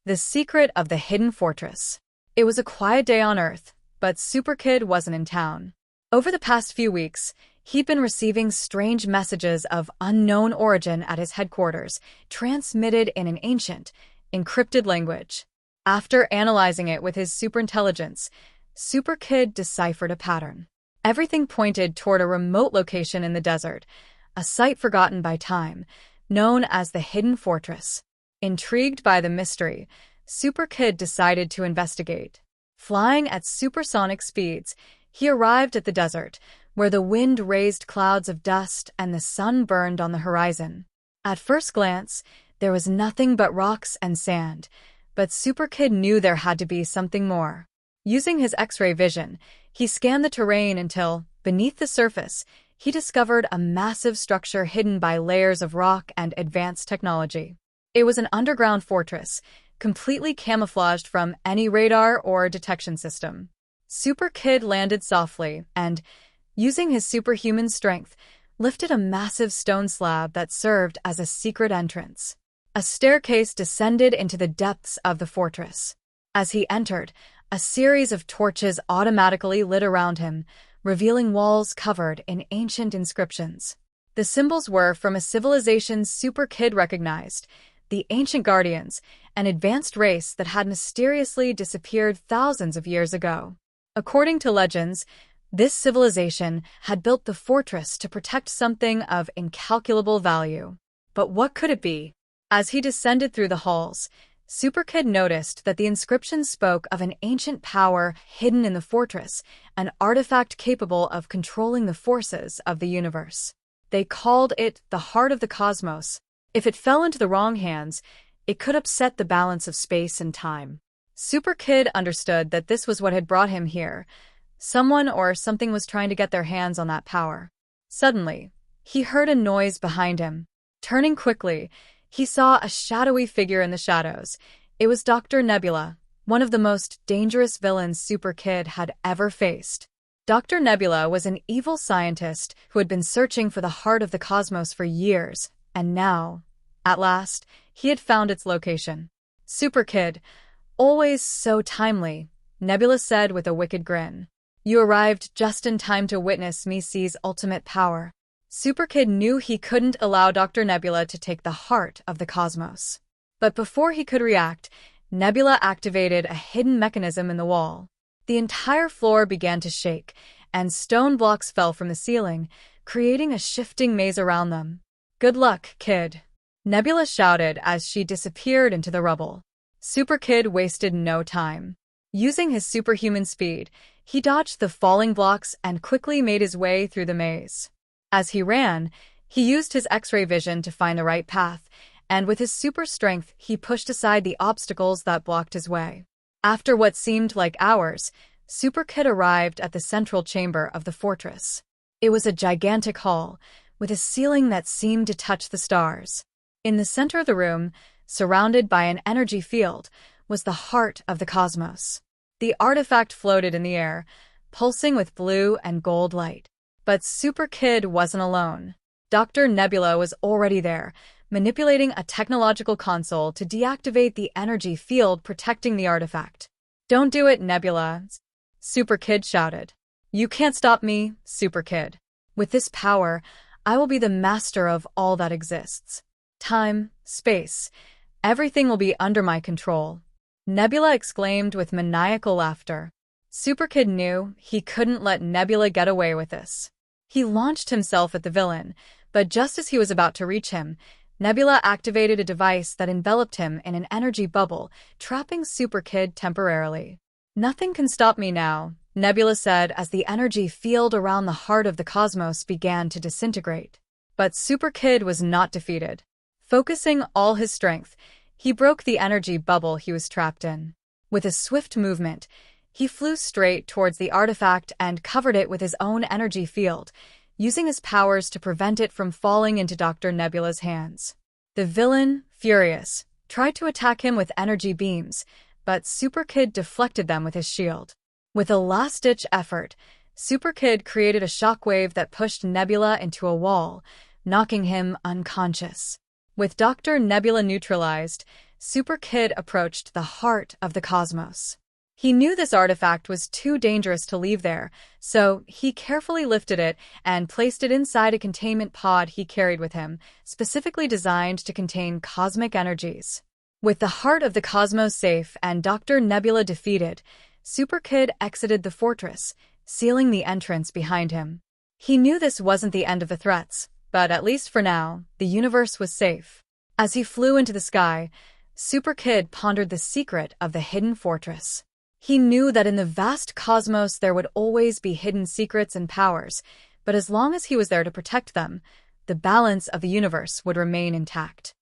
The secret of the hidden fortress. It was a quiet day on Earth, but SuperKid wasn't in town. Over the past few weeks, he'd been receiving strange messages of unknown origin at his headquarters, transmitted in an ancient, encrypted language. After analyzing it with his superintelligence, SuperKid deciphered a pattern. Everything pointed toward a remote location in the desert, a site forgotten by time, known as the Hidden Fortress. Intrigued by the mystery, SuperKid decided to investigate. Flying at supersonic speeds, he arrived at the desert, where the wind raised clouds of dust and the sun burned on the horizon. At first glance, there was nothing but rocks and sand, but SuperKid knew there had to be something more. Using his X-ray vision, he scanned the terrain until, beneath the surface, he discovered a massive structure hidden by layers of rock and advanced technology. It was an underground fortress, completely camouflaged from any radar or detection system. SuperKid landed softly and, using his superhuman strength, lifted a massive stone slab that served as a secret entrance. A staircase descended into the depths of the fortress. As he entered, a series of torches automatically lit around him, revealing walls covered in ancient inscriptions. The symbols were from a civilization SuperKid recognized, the Ancient Guardians, an advanced race that had mysteriously disappeared thousands of years ago. According to legends, this civilization had built the fortress to protect something of incalculable value. But what could it be? As he descended through the halls, SuperKid noticed that the inscription spoke of an ancient power hidden in the fortress, an artifact capable of controlling the forces of the universe. They called it the Heart of the Cosmos. If it fell into the wrong hands, it could upset the balance of space and time. SuperKid understood that this was what had brought him here. Someone or something was trying to get their hands on that power. Suddenly, he heard a noise behind him. Turning quickly, he saw a shadowy figure in the shadows. It was Doctor Nebula, one of the most dangerous villains SuperKid had ever faced. Dr. Nebula was an evil scientist who had been searching for the heart of the cosmos for years, and now, at last, he had found its location. "SuperKid, always so timely," Nebula said with a wicked grin. "You arrived just in time to witness me seize ultimate power." SuperKid knew he couldn't allow Dr. Nebula to take the heart of the cosmos. But before he could react, Nebula activated a hidden mechanism in the wall. The entire floor began to shake, and stone blocks fell from the ceiling, creating a shifting maze around them. "Good luck, kid," Nebula shouted as she disappeared into the rubble. SuperKid wasted no time. Using his superhuman speed, he dodged the falling blocks and quickly made his way through the maze. As he ran, he used his X-ray vision to find the right path, and with his super strength, he pushed aside the obstacles that blocked his way. After what seemed like hours, SuperKid arrived at the central chamber of the fortress. It was a gigantic hall, with a ceiling that seemed to touch the stars. In the center of the room, surrounded by an energy field, was the heart of the cosmos. The artifact floated in the air, pulsing with blue and gold light. But SuperKid wasn't alone. Dr. Nebula was already there, manipulating a technological console to deactivate the energy field protecting the artifact. "Don't do it, Nebula," SuperKid shouted. "You can't stop me, SuperKid. With this power, I will be the master of all that exists. Time, space, everything will be under my control," Nebula exclaimed with maniacal laughter. SuperKid knew he couldn't let Nebula get away with this. He launched himself at the villain, but just as he was about to reach him, Nebula activated a device that enveloped him in an energy bubble, trapping SuperKid temporarily. "Nothing can stop me now," Nebula said as the energy field around the heart of the cosmos began to disintegrate. But SuperKid was not defeated. Focusing all his strength, he broke the energy bubble he was trapped in. With a swift movement, he flew straight towards the artifact and covered it with his own energy field, using his powers to prevent it from falling into Dr. Nebula's hands. The villain, furious, tried to attack him with energy beams, but SuperKid deflected them with his shield. With a last-ditch effort, SuperKid created a shockwave that pushed Nebula into a wall, knocking him unconscious. With Doctor Nebula neutralized, SuperKid approached the heart of the cosmos. He knew this artifact was too dangerous to leave there, so he carefully lifted it and placed it inside a containment pod he carried with him, specifically designed to contain cosmic energies. With the heart of the cosmos safe and Doctor Nebula defeated, SuperKid exited the fortress, sealing the entrance behind him. He knew this wasn't the end of the threats, but at least for now, the universe was safe. As he flew into the sky, SuperKid pondered the secret of the hidden fortress. He knew that in the vast cosmos there would always be hidden secrets and powers, but as long as he was there to protect them, the balance of the universe would remain intact.